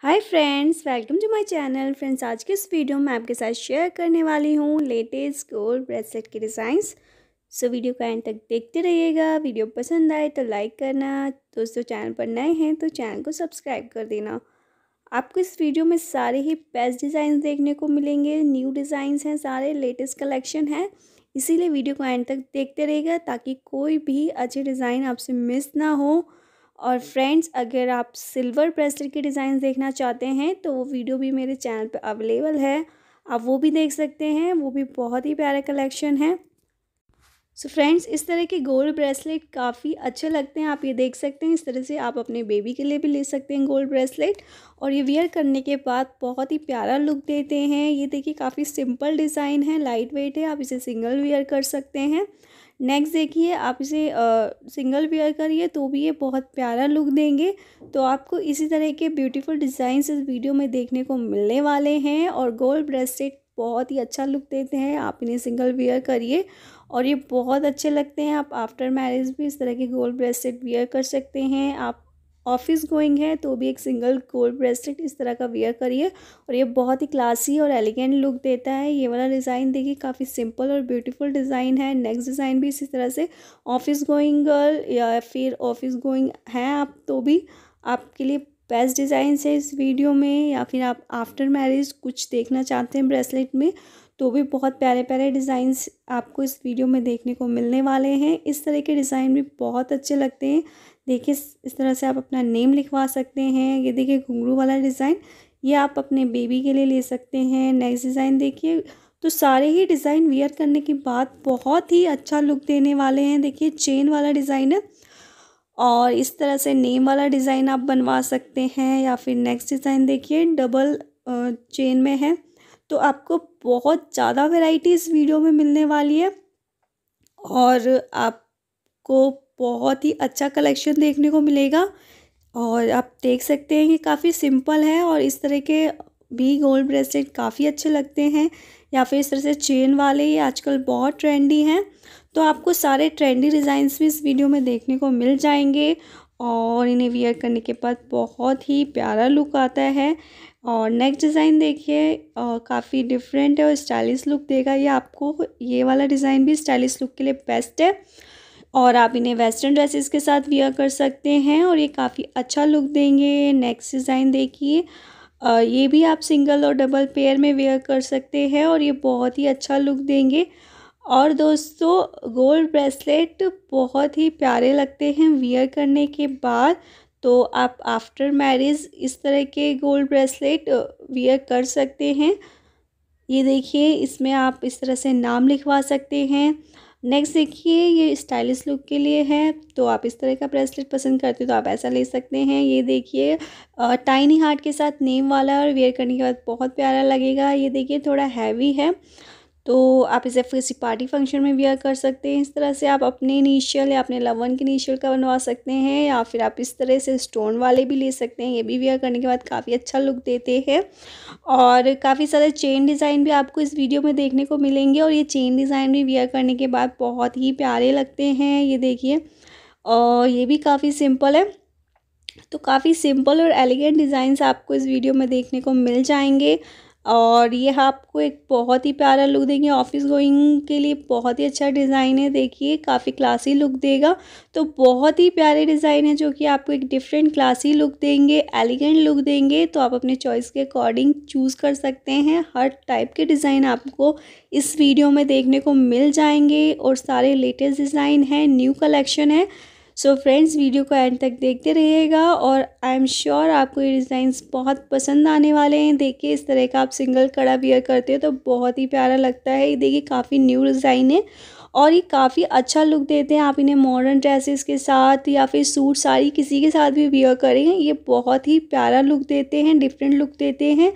Hi friends, welcome to my channel. Friends, आज के इस वीडियो में आपके साथ शेयर करने वाली हूँ लेटेस्ट गोल्ड ब्रेसलेट के डिज़ाइंस। सो वीडियो का एंड तक देखते रहिएगा। वीडियो पसंद आए तो लाइक करना, दोस्तों चैनल पर नए हैं तो चैनल को सब्सक्राइब कर देना। आपको इस वीडियो में सारे ही बेस्ट डिज़ाइन देखने को मिलेंगे। न्यू डिज़ाइंस हैं, सारे लेटेस्ट कलेक्शन है, इसीलिए वीडियो को एंड तक देखते रहिएगा ताकि कोई भी अच्छे डिज़ाइन आपसे मिस ना हो। और फ्रेंड्स, अगर आप सिल्वर ब्रेसलेट के डिज़ाइन देखना चाहते हैं तो वो वीडियो भी मेरे चैनल पे अवेलेबल है, आप वो भी देख सकते हैं। वो भी बहुत ही प्यारा कलेक्शन है। सो फ्रेंड्स, इस तरह के गोल्ड ब्रेसलेट काफ़ी अच्छे लगते हैं। आप ये देख सकते हैं, इस तरह से आप अपने बेबी के लिए भी ले सकते हैं गोल्ड ब्रेसलेट, और ये वियर करने के बाद बहुत ही प्यारा लुक देते हैं। ये देखिए, काफ़ी सिंपल डिज़ाइन है, लाइट वेट है, आप इसे सिंगल वियर कर सकते हैं। नेक्स्ट देखिए, आप इसे सिंगल वियर करिए तो भी ये बहुत प्यारा लुक देंगे। तो आपको इसी तरह के ब्यूटीफुल डिज़ाइंस इस वीडियो में देखने को मिलने वाले हैं, और गोल्ड ब्रेसलेट बहुत ही अच्छा लुक देते हैं। आप इन्हें सिंगल वियर करिए और ये बहुत अच्छे लगते हैं। आप आफ्टर मैरिज भी इस तरह के गोल्ड ब्रेसलेट वियर कर सकते हैं। आप ऑफिस गोइंग है तो भी एक सिंगल गोल्ड ब्रेसलेट इस तरह का वियर करिए, और ये बहुत ही क्लासी और एलिगेंट लुक देता है। ये वाला डिज़ाइन देखिए, काफ़ी सिंपल और ब्यूटीफुल डिज़ाइन है। नेक्स्ट डिज़ाइन भी इसी तरह से, ऑफिस गोइंग गर्ल या फिर ऑफिस गोइंग हैं आप तो भी आपके लिए बेस्ट डिज़ाइंस है इस वीडियो में। या फिर आप आफ्टर मैरिज कुछ देखना चाहते हैं ब्रेसलेट में तो भी बहुत प्यारे प्यारे डिज़ाइंस आपको इस वीडियो में देखने को मिलने वाले हैं। इस तरह के डिज़ाइन भी बहुत अच्छे लगते हैं। देखिए, इस तरह से आप अपना नेम लिखवा सकते हैं। ये देखिए, घुंघरू वाला डिज़ाइन, ये आप अपने बेबी के लिए ले सकते हैं। नेक्स्ट डिज़ाइन देखिए, तो सारे ही डिज़ाइन वियर करने के बाद बहुत ही अच्छा लुक देने वाले हैं। देखिए, चेन वाला डिज़ाइन है, और इस तरह से नेम वाला डिज़ाइन आप बनवा सकते हैं। या फिर नेक्स्ट डिज़ाइन देखिए, डबल चेन में है। तो आपको बहुत ज़्यादा वैरायटी इस वीडियो में मिलने वाली है, और आपको बहुत ही अच्छा कलेक्शन देखने को मिलेगा। और आप देख सकते हैं कि काफ़ी सिंपल है, और इस तरह के भी गोल्ड ब्रेसलेट काफ़ी अच्छे लगते हैं। या फिर इस तरह से चेन वाले, ये आजकल बहुत ट्रेंडी हैं। तो आपको सारे ट्रेंडी डिज़ाइंस भी इस वीडियो में देखने को मिल जाएंगे, और इन्हें वियर करने के बाद बहुत ही प्यारा लुक आता है। और नेक्स्ट डिज़ाइन देखिए, काफ़ी डिफरेंट है और स्टाइलिश लुक देगा ये आपको। ये वाला डिज़ाइन भी स्टाइलिश लुक के लिए बेस्ट है, और आप इन्हें वेस्टर्न ड्रेसेस के साथ वियर कर सकते हैं, और ये काफ़ी अच्छा लुक देंगे। नेक्स्ट डिज़ाइन देखिए, ये भी आप सिंगल और डबल पेयर में वेयर कर सकते हैं, और ये बहुत ही अच्छा लुक देंगे। और दोस्तों, गोल्ड ब्रेसलेट बहुत ही प्यारे लगते हैं वियर करने के बाद। तो आप आफ्टर मैरिज इस तरह के गोल्ड ब्रेसलेट वियर कर सकते हैं। ये देखिए, इसमें आप इस तरह से नाम लिखवा सकते हैं। नेक्स्ट देखिए, ये स्टाइलिश लुक के लिए है, तो आप इस तरह का ब्रेसलेट पसंद करते हो तो आप ऐसा ले सकते हैं। ये देखिए, टाइनी हार्ट के साथ नेम वाला, और वेयर करने के बाद बहुत प्यारा लगेगा। ये देखिए, थोड़ा हैवी है, तो आप इसे किसी पार्टी फंक्शन में वियर कर सकते हैं। इस तरह से आप अपने इनिशियल या अपने लव वन के इनिशियल का बनवा सकते हैं, या फिर आप इस तरह से स्टोन वाले भी ले सकते हैं। ये भी वियर करने के बाद काफ़ी अच्छा लुक देते हैं। और काफ़ी सारे चेन डिज़ाइन भी आपको इस वीडियो में देखने को मिलेंगे, और ये चेन डिज़ाइन भी वियर करने के बाद बहुत ही प्यारे लगते हैं। ये देखिए, और ये भी काफ़ी सिंपल है। तो काफ़ी सिंपल और एलिगेंट डिज़ाइंस आपको इस वीडियो में देखने को मिल जाएंगे, और ये आपको एक बहुत ही प्यारा लुक देंगे। ऑफिस गोइंग के लिए बहुत ही अच्छा डिज़ाइन है। देखिए, काफ़ी क्लासी लुक देगा। तो बहुत ही प्यारे डिज़ाइन है जो कि आपको एक डिफरेंट क्लासी लुक देंगे, एलिगेंट लुक देंगे। तो आप अपने चॉइस के अकॉर्डिंग चूज़ कर सकते हैं। हर टाइप के डिज़ाइन आपको इस वीडियो में देखने को मिल जाएंगे, और सारे लेटेस्ट डिज़ाइन हैं, न्यू कलेक्शन है। सो फ्रेंड्स, वीडियो को एंड तक देखते रहिएगा, और आई एम श्योर आपको ये डिज़ाइंस बहुत पसंद आने वाले हैं। देखिए, इस तरह का आप सिंगल कड़ा वियर करते हो तो बहुत ही प्यारा लगता है। ये देखिए, काफ़ी न्यू डिज़ाइन है, और ये काफ़ी अच्छा लुक देते हैं। आप इन्हें मॉडर्न ड्रेसेस के साथ या फिर सूट साड़ी किसी के साथ भी वियर करेंगे, ये बहुत ही प्यारा लुक देते हैं, डिफरेंट लुक देते हैं।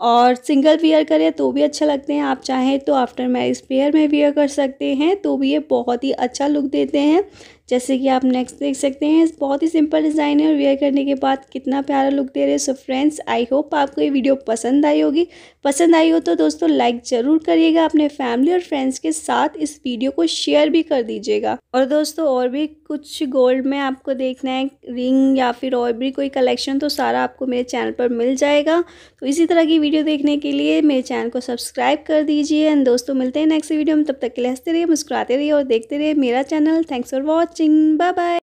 और सिंगल वियर करें तो भी अच्छा लगते हैं। आप चाहें तो आफ्टर मैरिज पेयर में वियर कर सकते हैं, तो भी ये बहुत ही अच्छा लुक देते हैं। जैसे कि आप नेक्स्ट देख सकते हैं, बहुत ही सिंपल डिज़ाइन है, और वेयर करने के बाद कितना प्यारा लुक दे रहे हैं। सो फ्रेंड्स, आई होप आपको ये वीडियो पसंद आई होगी। पसंद आई हो तो दोस्तों लाइक ज़रूर करिएगा, अपने फैमिली और फ्रेंड्स के साथ इस वीडियो को शेयर भी कर दीजिएगा। और दोस्तों, और भी कुछ गोल्ड में आपको देखना है, रिंग या फिर और भी कोई कलेक्शन, तो सारा आपको मेरे चैनल पर मिल जाएगा। तो इसी तरह की वीडियो देखने के लिए मेरे चैनल को सब्सक्राइब कर दीजिए। एंड दोस्तों मिलते हैं नेक्स्ट वीडियो में, तब तक के लिए हंसते रहिए, मुस्कुराते रहिए और देखते रहिए मेरा channel. Thanks for watching, bye bye.